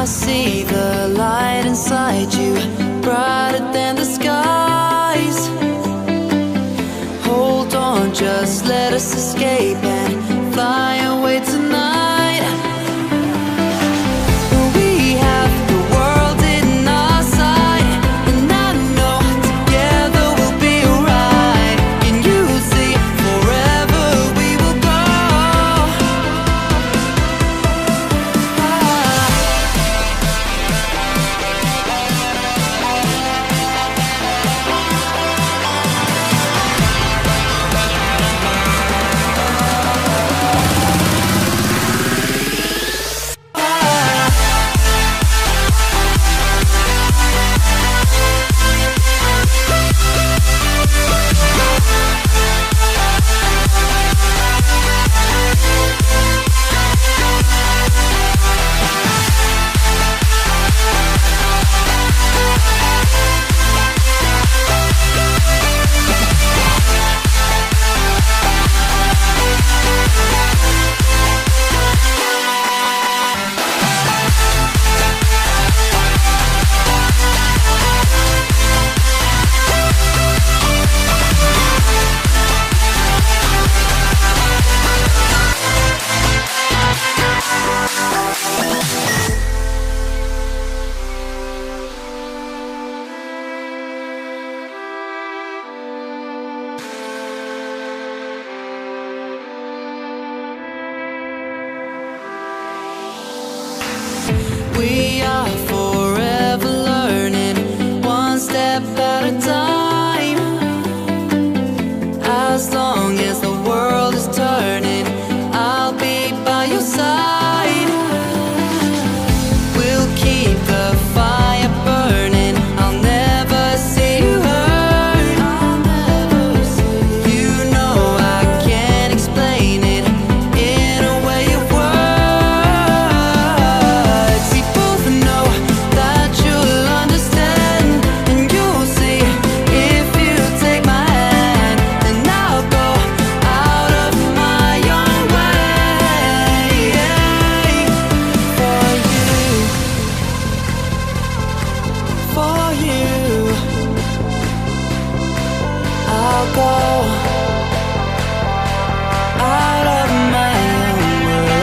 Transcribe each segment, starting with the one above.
I see the light inside you, brighter than the skies. Hold on, just let us escape and fly away tonight. We have the world in our sight, and I know together we'll be alright. Can you see forever we will go? We are forever learning, one step at a time. As long as the world is turning, I'll be by your side. We'll keep the fire burning, I'll never see you hurt. You know I can't explain it in a way of words. We both know that you'll understand, and you'll see if you take my hand. And I'll go out of my own way for you. I'll go out of my own way.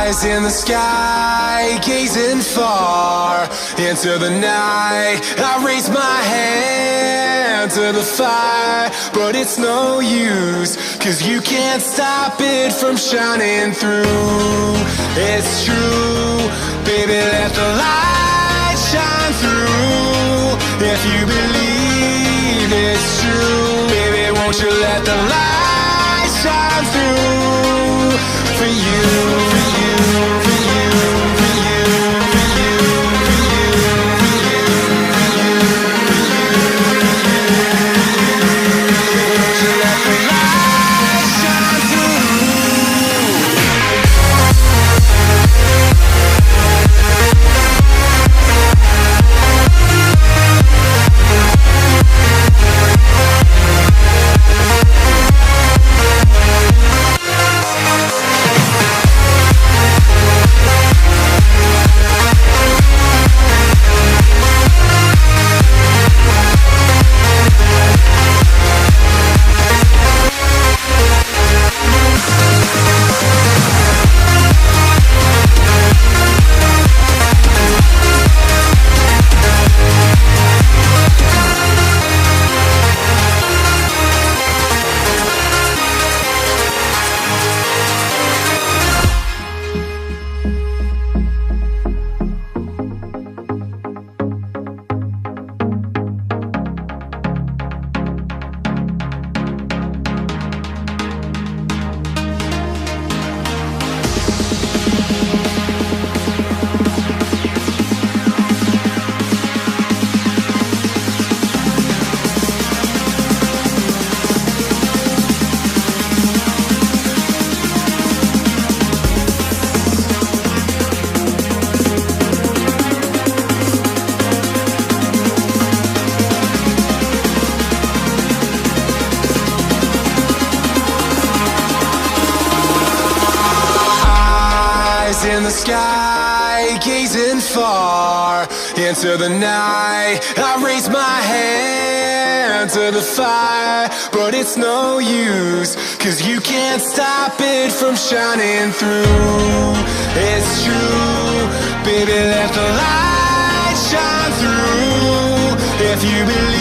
Eyes in the sky, gazing far into the night. I raise my hand to the fire, but it's no use, 'cause you can't stop it from shining through. It's true, baby, let the light shine through. If you believe it's true, baby, won't you let the light shine through for you, for you, for you, for you, for you, for you, for you, for you, won't you let the light shine through? in the sky, gazing far into the night. I raise my hand to the fire, but it's no use, 'cause you can't stop it from shining through. It's true, baby, let the light shine through. If you believe